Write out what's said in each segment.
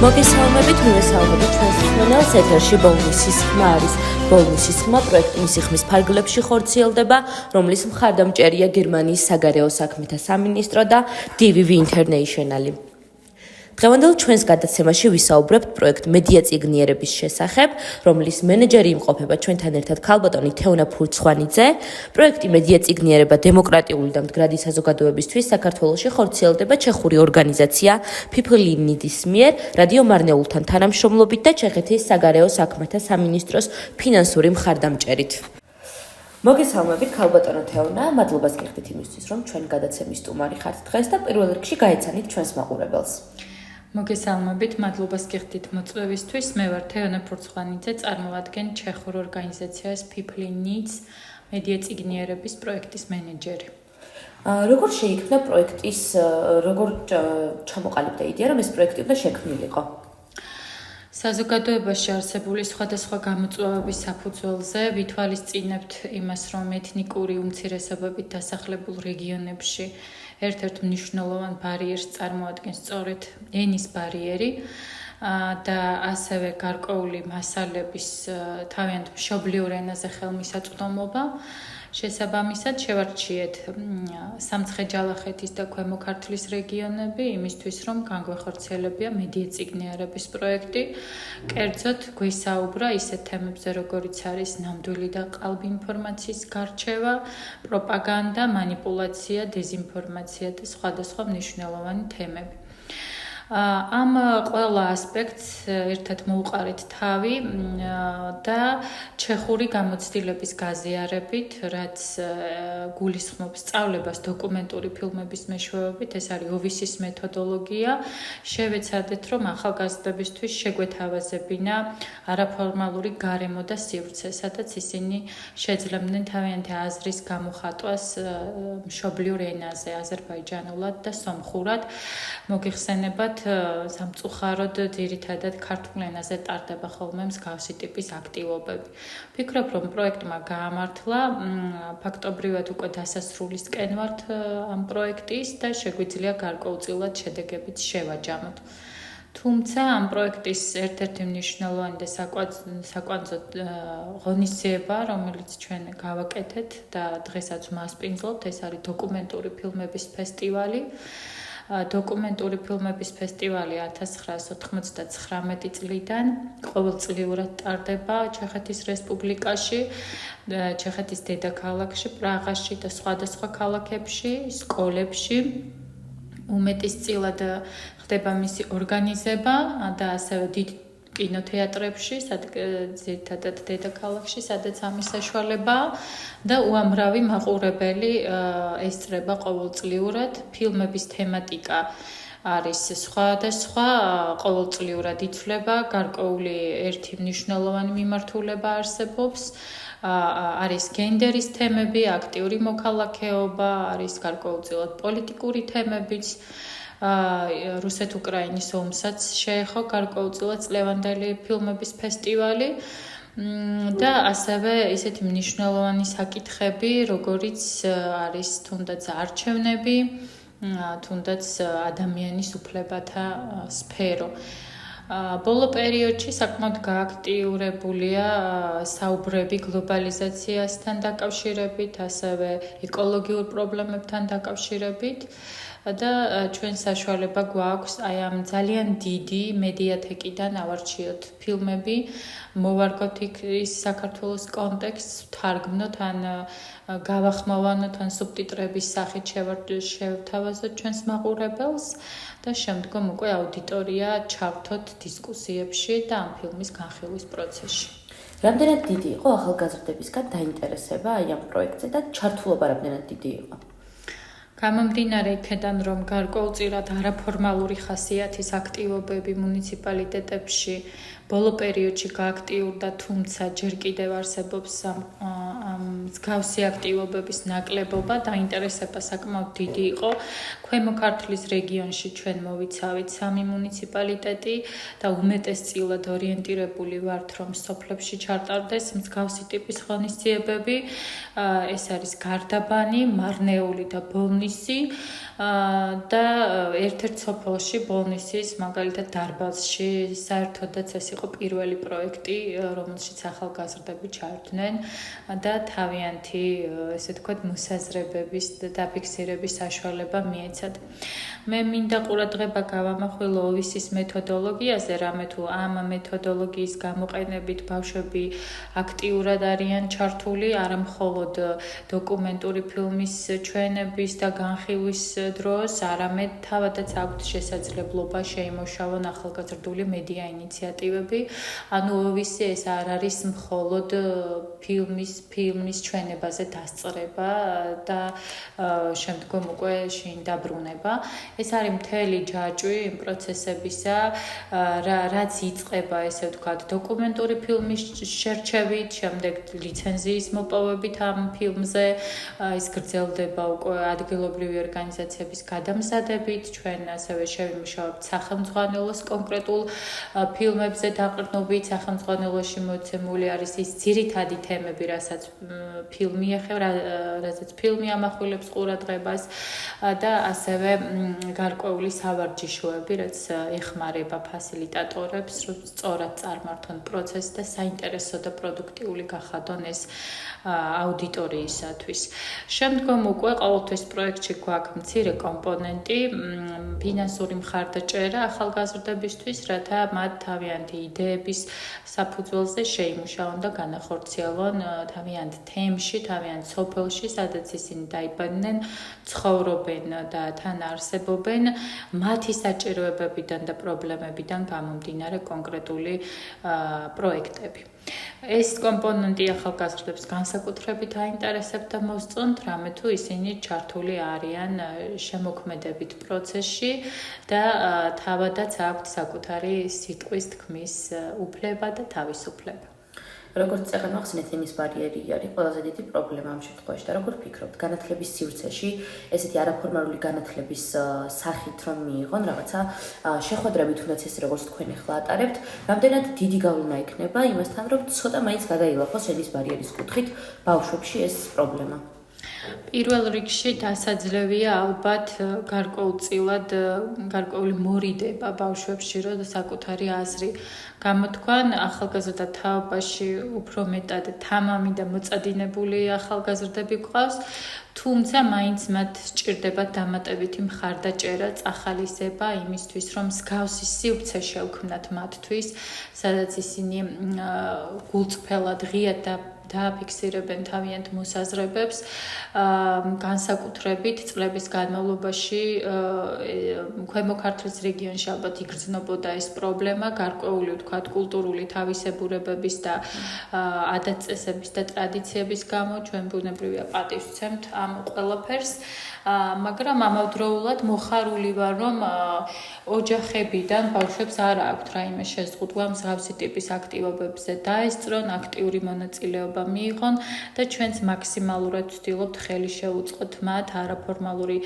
მოგესალმებით, მივესალმებით ჩვენს ხმენელს ეთერში ბოლნისის ხმა არის. ბოლნისის ხმა პროექტი მისი ხმის ფარგლებში ხორციელდება, რომლის მხარდამჭერია გერმანიის საგარეო საქმეთა სამინისტრო და DVV International-ი. დღევანდელ ჩვენს გადაცემაში ვისაუბრებთ პროექტ მედია წიგნიერების შესახებ, რომლის მენეჯერი იმყოფება ჩვენთან ერთად ქალბატონი თეონა ფურცხვანიძე. პროექტი მედია წიგნიერება დემოკრატიული და მდგრადი საზოგადოებისთვის საქართველოში ხორციელდება ჩეხური ორგანიზაცია People in Need-ის მიერ, რადიო მარნეულთან თანამშრომლობით და ჩეხეთის საგარეო საქმეთა სამინისტროს ფინანსური მხარდამჭერით. მოგესალმებით ქალბატონო თეონა, მადლობას გიხდით იმისთვის, რომ ჩვენ გადაცემის სტუმარი ხართ დღეს და პირველ რიგში გაეცანით ჩვენს მაყურებელს. მოგესალმებით, მადლობას გიხდით მოწვევისთვის. მე ვარ თეონა ფურცხვანიძე, წარმოვადგენ ჩეხურ ორგანიზაციას People in Needs მედია წიგნიერების პროექტის მენეჯერი. როგორ შეიქმნა პროექტის, როგორ ჩამოყალიბდა იდეა, რომ ეს პროექტი უნდა შექმნილიყო? საზოგადოებაში არსებული სხვადასხვა გამოწვევების საფუძველზე ვითვალისწინებთ იმას, რომ ეთნიკური უმცირესობებით დასახლებულ რეგიონებში ერთ-ერთ მნიშვნელოვან ბარიერს წარმოადგენს სწორედ ენის ბარიერი და ასევე გარკვეული მასალების თავიანთ მშობლიურ ენაზე ხელმისაწვდომობა. შესაბამისად შევარჩიეთ სამცხე-ჯალახეთის და ქვემო ქართლის რეგიონები იმისთვის, რომ განგვეხორციელებია მედია წიგნიერების პროექტი. კერძოდ გვისაუბრა ისეთ თემებზე, როგორიც არის ნამდვილი და ყალბი ინფორმაციის გარჩევა, პროპაგანდა, მანიპულაცია, დეზინფორმაცია და სხვადასხვა მნიშვნელოვანი თემები. ამ ყველა ასპექტს ერთად მოუყარეთ თავი და ჩეხური გამოცდილების გაზიარებით, რაც გულისხმობს სწავლებას დოკუმენტური ფილმების მეშვეობით, ეს არის OVIS-ის მეთოდოლოგია. შევეცადეთ, რომ ახალგაზრდებისთვის შეგვეთავაზებინა არაფორმალური გარემო და სივრცე, სადაც ისინი შეძლებდნენ თავიანთი აზრის გამოხატვას მშობლიურ ენაზე, აზერბაიჯანულად და სომხურად. მოგიხსენებათ სამწუხაროდ ძირითადად ქართულ ენაზე ტარდება ხოლმე მსგავსი ტიპის აქტივობები. ვფიქრობ, რომ პროექტმა გაამართლა, ფაქტობრივად უკვე დასასრულისკენ ვართ ამ პროექტის და შეგვიძლია გარკვეულწილად შედეგებიც შევაჯამოთ. თუმცა ამ პროექტის ერთ-ერთი მნიშვნელოვანი და საკვანძო ღონისძიება, რომელიც ჩვენ გავაკეთეთ და დღესაც მასპინძლობთ, ეს არის დოკუმენტური ფილმების ფესტივალი. დოკუმენტური ფილმების ფესტივალი 1999 წლიდან ყოველწლიურად ტარდება ჩეხეთის რესპუბლიკაში, ჩეხეთის დედაქალაქში, პრაღაში და სხვადასხვა ქალაქებში, სკოლებში. უმეტესწილად ხდება მისი ორგანიზება და ასევე დიდ კინოთეატრებში, ძირითადად დედაქალაქში, სადაც ამის საშუალებაა და უამრავი მაყურებელი ესწრება ყოველწლიურად. ფილმების თემატიკა არის სხვადასხვა, ყოველწლიურად იცვლება, გარკვეული ერთი მნიშვნელოვანი მიმართულება არსებობს. არის გენდერის თემები, აქტიური მოქალაქეობა, არის გარკვეულწილად პოლიტიკური თემებიც. რუსეთ-უკრაინის ომსაც შეეხო გარკვეულწილად წლევანდელი ფილმების ფესტივალი და ასევე ისეთი მნიშვნელოვანი საკითხები, როგორიც არის თუნდაც არჩევნები, თუნდაც ადამიანის უფლებათა სფერო. ბოლო პერიოდში საკმაოდ გააქტიურებულია საუბრები გლობალიზაციასთან დაკავშირებით, ასევე ეკოლოგიურ პრობლემებთან დაკავშირებით. და ჩვენ საშუალება გვაქვს აი ამ ძალიან დიდი მედიათეკიდან ავარჩიოთ ფილმები, მოვარგოთ ის საქართველოს კონტექსტს, თარგმნოთ ან გავახმოვანოთ ან სუბტიტრების სახით შევთავაზოთ ჩვენს მაყურებელს და შემდგომ უკვე აუდიტორია ჩავრთოთ დისკუსიებში და ამ ფილმის განხილვის პროცესში. რამდენად დიდი იყო ახალგაზრდებისგან დაინტერესება აი ამ პროექტზე და ჩართულობა რამდენად დიდი იყო? გამომდინარე იქედან, რომ გარკვეულწილად არაფორმალური ხასიათის აქტივობები მუნიციპალიტეტებში ბოლო პერიოდში გააქტიურდა, თუმცა ჯერ კიდევ არსებობს მსგავსი აქტივობების ნაკლებობა, დაინტერესება საკმაოდ დიდი იყო. ქვემო ქართლის რეგიონში ჩვენ მოვიცავით 3 მუნიციპალიტეტი და უმეტესწილად ორიენტირებული ვართ, რომ სოფლებში ჩატარდეს მსგავსი ტიპის ღონისძიებები. ეს არის გარდაბანი, მარნეული და ბოლნისი და ერთ-ერთ სოფელში ბოლნისის მაგალითად დარბაზში საერთოდაც ეს იყო პირველი პროექტი, რომელშიც ახალგაზრდები ჩაერთნენ და თავიანთი, ესე ვთქვათ, მოსაზრებების და დაფიქსირების საშუალება მიეცათ. მე მინდა ყურადღება გავამახვილო ოვისის მეთოდოლოგიაზე, რამე თუ ამ მეთოდოლოგიის გამოყენებით ბავშვები აქტიურად არიან ჩართული, არა მხოლოდ დოკუმენტური ფილმის ჩვენების და განხილვის დროს, არამედ თავადაც აქვთ შესაძლებლობა შეიმუშავონ ახალგაზრდული მედია ინიციატივები. ანუ ოვისი ეს არ არის მხოლოდ ფილმის ჩვენებაზე დასწრება და შემდგომ უკვე შინ დაბრუნება. ეს არის მთელი ჯაჭვი იმ პროცესებისა, რაც იწყება, ესე ვთქვათ, დოკუმენტური ფილმის შერჩევით, შემდეგ ლიცენზიის მოპოვებით ამ ფილმზე, ის გრძელდება უკვე ადგილობრივი ორგანიზაციების გადამზადებით, ჩვენ ასევე შევიმუშავებთ სახელმძღვანელოს კონკრეტულ ფილმებზე დაყრდნობით, სახელმძღვანელოში მოცემული არის ის ძირითადი თემები, რასაც ფილმი ეხება, რასაც ფილმი ამახვილებს ყურადღებას და ასევე გარკვეული სავარჯიშოები, რაც ეხმარება ფასილიტატორებს, რომ სწორად წარმართონ პროცესს და საინტერესო და პროდუქტიული გახადონ ეს აუდიტორიისათვის. შემდგომ უკვე ყოველთვის პროექტში გვაქვს მცირე კომპონენტი, ფინანსური მხარდაჭერა ახალგაზრდებისთვის, რათა მათ თავიანთი იდეების საფუძველზე შეიმუშავონ და განახორციელონ თავიანთ თემში, თავიანთ სოფელში, სადაც ისინი დაიბადნენ, ცხოვრობენ და თან არსებობენ მათი საჭიროებებიდან და პრობლემებიდან გამომდინარე კონკრეტული პროექტები. ეს კომპონენტი ახალგაზრდებს განსაკუთრებით აინტერესებთ და მოსწონთ, რამე თუ ისინი ჩართული არიან შემოქმედებით პროცესში და თავადაც აქვთ საკუთარი სიტყვის თქმის უფლება და თავისუფლება. როგორც წეგან ახსნეთ, იმის ბარიერი არის ყველაზე დიდი პრობლემა ამ შემთხვევაში და როგორ ფიქრობთ, განათლების სივრცეში ესეთი არაფორმალური განათლების სახით რომ მიიღონ რაღაცა შეხვედრები თუნდაც ეს როგორც თქვენ ახლა ატარებთ, რამდენად დიდი გავლენა იქნება იმასთან, რომ ცოტა მაინც გადაილახოს ენის ბარიერის კუთხით ბავშვებში ეს პრობლემა. პირველ რიგში დასაძლევია ალბათ გარკვეული მორიდება ბავშვებში, რომ საკუთარი აზრი გამოთქვან. ახალგაზრდა თაობაში უფრო მეტად თამამი და მოწადინებული ახალგაზრდები გვყავს, თუმცა მაინც მათ სჭირდებათ დამატებითი მხარდაჭერა, წახალისება იმისთვის, რომ მსგავსი სივრცე შევქმნათ მათთვის, სადაც ისინი გულწრფელად ღიად დააფიქსირებენ თავიანთ მოსაზრებებს, განსაკუთრებით წლების განმავლობაში ქვემო ქართლის რეგიონში ალბათ იგრძნობოდა ეს პრობლემა, გარკვეული ვთქვათ კულტურული თავისებურებების და ადათ-წესების და ტრადიციების გამო ჩვენ ბუნებრივია პატივს ვცემთ ამ ყველაფერს, მაგრამ ამავდროულად მოხარული ვარ, რომ ოჯახებიდან ბავშვებს არ აქვთ რაიმე შეზღუდვა მსგავსი ტიპის აქტივობებზე დაესწრონ, აქტიური მონაწილეობა მიიღონ და ჩვენც მაქსიმალურად ვცდილობთ ხელი შევუწყოთ მათ, არაფორმალური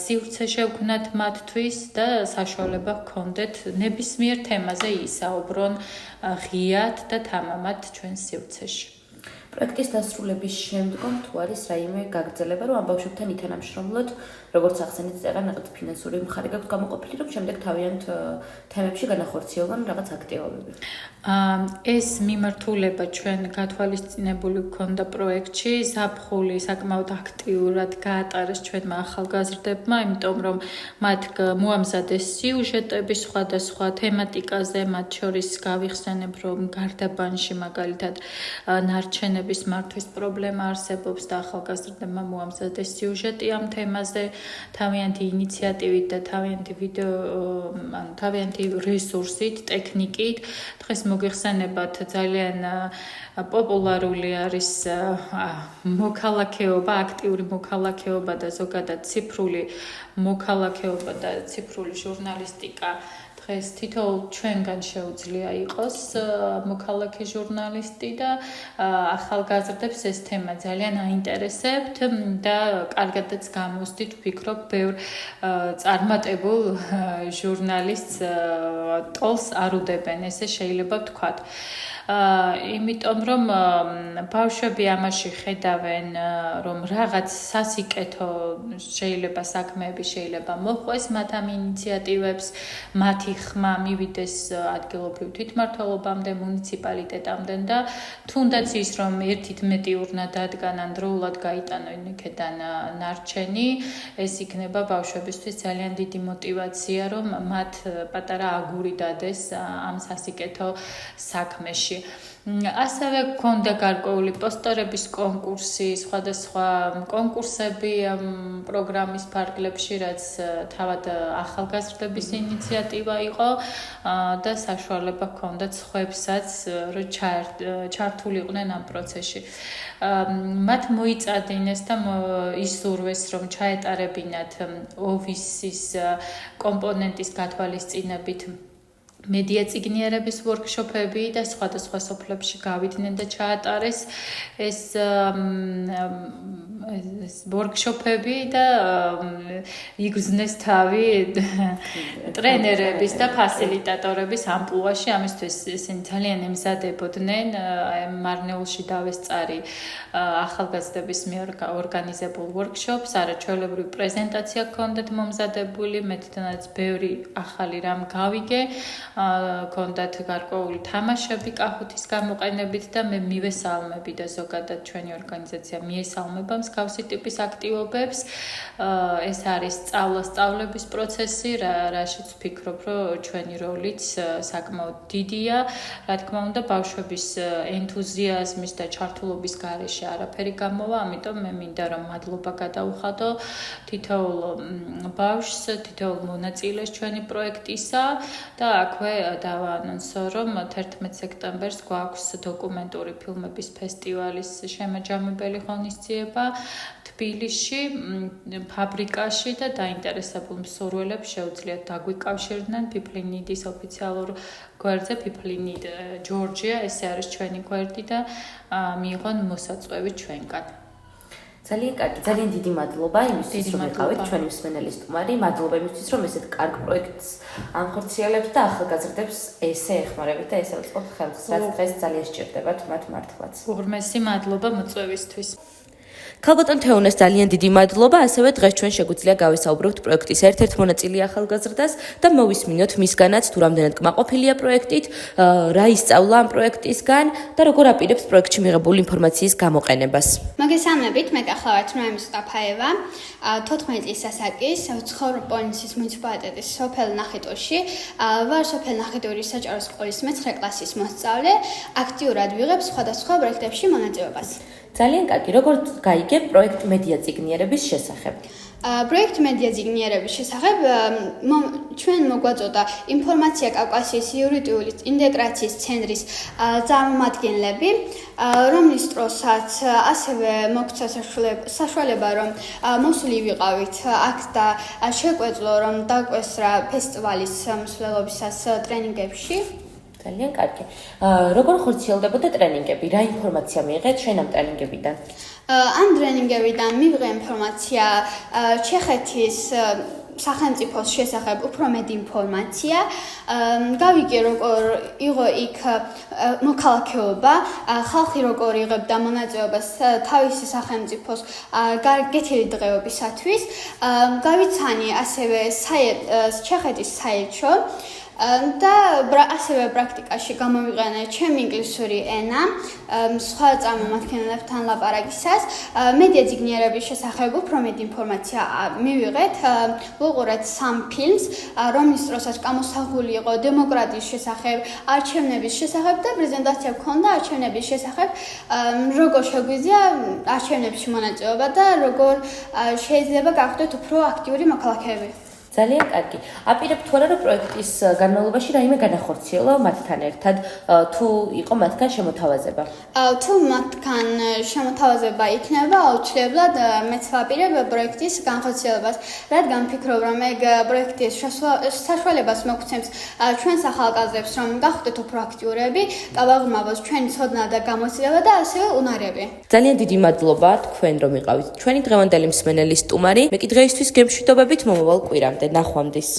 სივრცე შევქმნათ მათთვის და საშუალება ჰქონდეთ ნებისმიერ თემაზე ისაუბრონ ღიად და თამამად ჩვენს სივრცეში. პროექტის დასრულების შემდგომ თუ არის რაიმე გაგრძელება, რომ ამ ბავშვებთან ითანამშრომლოთ, როგორც ახსენეთ, წეგან რაღაც ფინანსური მხარე გაქვთ გამოყოფილი, რომ შემდეგ თავიანთ თემებში განახორციელონ რაღაც აქტივობები. ეს მიმართულება ჩვენ გათვალისწინებული გვქონდა პროექტში, ზაფხული საკმაოდ აქტიურად გაატარეს ჩვენმა ახალგაზრდებმა, იმიტომ რომ მათ მოამზადეს სიუჟეტები სხვადასხვა თემატიკაზე, მათ შორის გავიხსენებ, რომ გარდაბანში მაგალითად ნარჩენების მართვის პრობლემა არსებობს და ახალგაზრდებმა მოამზადეს სიუჟეტი ამ თემაზე, თავიანთი ინიციატივით და თავიანთი რესურსით, ტექნიკით. დღეს მოგეხსენებათ ძალიან პოპულარული არის მოქალაქეობა, აქტიური მოქალაქეობა და ზოგადად ციფრული მოქალაქეობა და ციფრული ჟურნალისტიკა დღეს თითოეულ ჩვენგან შეუძლია იყოს მოქალაქე ჟურნალისტი და ახალგაზრდებს ეს თემა ძალიან აინტერესებთ და კარგადაც გამოსდით, ვფიქრობ, ბევრ წარმატებულ ჟურნალისტს ტოლს არ უდებენ, ესე შეიძლება ვთქვათ. იმიტომ რომ ბავშვები ამაში ხედავენ, რომ რაღაც სასიკეთო შეიძლება საქმეები შეიძლება მოხვეს მათ ამ ინიციატივებს, მათი ხმა მივიდეს ადგილობრივ თვითმმართველობამდე, მუნიციპალიტეტამდე და თუნდაც ის რომ ერთით მეტი урна დადგან ან დროულად გაიტანონ იქიდან ნარჩენი, ეს იქნება ბავშვებისთვის ძალიან დიდი мотиваცია, რომ მათ პატარა აგური დადეს ამ სასიკეთო საქმეში. ასევე გქონდა გარკვეული პოსტერების კონკურსი, სხვადასხვა კონკურსები პროგრამის ფარგლებში, რაც თავად ახალგაზრდების ინიციატივა იყო და საშუალება ჰქონდათ სხვებსაც, რომ ჩართულიყვნენ ამ პროცესში. მათ მოიწადინეს და ისურვეს, რომ ჩაეტარებინათ ოვისის კომპონენტის გათვალისწინებით მედია წიგნიერების ვორქშოპები და სხვადასხვა სოფლებში გავიდნენ და ჩაატარეს ეს ვორქშოპები და იგრძნეს თავი ტრენერების და ფასილიტატორების ამპლუაში. ამისთვის ისინი ძალიან ემზადებოდნენ. მარნეულში დავესწარი ახალგაზრდების მიერ ორგანიზებულ ვორქშოპს, არაჩვეულებრივი პრეზენტაცია ჰქონდათ მომზადებული, მეტადაც ბევრი ახალი რამ გავიგე. Კონდათ გარკვეული თამაშები კახუთის გამოყენებით და მე მივესალმები და ზოგადად ჩვენი ორგანიზაცია მიესალმება მსგავსი ტიპის აქტივობებს. ეს არის სწავლების პროცესი, რაშიც ვფიქრობ, რომ ჩვენი როლიც საკმაოდ დიდია. რა თქმა უნდა, ბავშვების ენთუზიაზმის და ჩართულობის გარეშე არაფერი გამოვა, ამიტომ მე მინდა რომ მადლობა გადავუხადო თითოეულ ბავშვს, თითოეულ მონაწილეს ჩვენი პროექტისა და აქვე დავაანონსო, რომ 11 სექტემბერს გვაქვს დოკუმენტური ფილმების ფესტივალის შემაჯამებელი ღონისძიება თბილისში, ფაბრიკაში და დაინტერესებულ მსურველებს შეუძლიათ დაგვიკავშირდნენ ფიფლინიდის ოფიციალურ გვერდზე, ფიფლინიდ ჯორჯია, ესე არის ჩვენი გვერდი და მიიღონ მოსაწვევი ჩვენგან. ძალიან კარგი, ძალიან დიდი მადლობა იმისთვის, რომ იყავით ჩვენი მსმენელი სტუმარი. მადლობა იმისთვის, რომ ესეთ კარგ პროექტს ამხორციელებთ და ახალგაზრდებს ესე ეხმარებით და ესე უწყობთ ხელს, რაც დღეს ძალიან სჭირდებათ მათ მართლაც. უღრმესი მადლობა მოწვევისთვის. ქალბატონ თეონეს ძალიან დიდი მადლობა, ასევე დღეს ჩვენ შეგვიძლია გავესაუბროთ პროექტის ერთ-ერთ მონაწილე ახალგაზრდას და მოვისმინოთ მისგანაც თუ რამდენად კმაყოფილია პროექტით, რა ისწავლა ამ პროექტისგან და როგორ აპირებს პროექტში მიღებული ინფორმაციის გამოყენებას. მოგესალმებით, მე გახლავართ ნოემი სტაფაევა, 14 წლის ასაკის, ვცხოვრობ პოლონეთის მუნიციპალიტეტის სოფელ ნახიტორში, ვარ სოფელ ნახიტორის საჯარო სკოლის მე-9 კლასის მოსწავლე, აქტიურად ვიღებ სხვადასხვა პროექტებში მონაწილეობას. ძალიან კარგი, როგორ გაიგე პროექტ მედია წიგნიერების შესახებ? პროექტ მედია წიგნიერების შესახებ ჩვენ მოგვაწოდა ინფორმაცია კავკასიის იურიდიული ინტეგრაციის ცენტრის წარმომადგენლები, რომლის დროსაც ასევე მოგვცა საშუალება, რომ მოსული ვიყავით აქ და შეგვეძლო, რომ დაგვესრა ფესტივალის მსვლელობისას ტრენინგებში. ძალიან კარგი. როგორ ხორციელდებოდა ტრენინგები? რა ინფორმაცია მიიღეთ შენ ამ ტრენინგებიდან? ამ ტრენინგებიდან მივიღე ინფორმაცია ჩეხეთის სახელმწიფოს შესახებ უფრო მეტი ინფორმაცია. გავიგე, როგორ იყო იქ მოქალაქეობა, ხალხი როგორ იღებდა მონაწილეობას თავისი სახელმწიფოს გართული დღეობისათვის. გავიცანი ასევე ჩეხეთის საელჩო და ასევე პრაქტიკაში გამოვიყენე ჩემი ინგლისური ენა სხვა წარმომადგენლებთან ლაპარაკისას. მედია წიგნიერების შესახებ უფრო მეტი ინფორმაცია მივიღეთ, ვუყურეთ 3 ფილმს, რომლის დროსაც გამოსაღული იყო დემოკრატიის შესახებ, არჩევნების შესახებ და პრეზენტაცია ჰქონდა არჩევნების შესახებ, როგორ შეგვიძლია არჩევნებში მონაწილეობა და როგორ შეიძლება გავხდეთ უფრო აქტიური მოქალაქეები. ძალიან კარგი. აპირებთ თუ არა რომ პროექტის განმავლობაში რაიმე განახორციელა მათთან ერთად თუ იყო მათგან შემოთავაზება? თუ მათგან შემოთავაზება იქნება, აუცილებლად მეც ვაპირებ პროექტის განხორციელებას, რადგან ვფიქრობ, რომ ეგ პროექტის საშუალებას მოგცემს ჩვენს ახალგაზრდებს, რომ გახდეთ უფრო აქტიურები, გავაღრმავოთ ჩვენი ცოდნა და გამოცდილება და ასევე უნარები. ძალიან დიდი მადლობა თქვენ რომ იყავით ჩვენი დღევანდელი მსმენელი სტუმარი. მე კი დღეისთვის გემშვიდობებით მომავალ კვირამდე. ნახვამდის.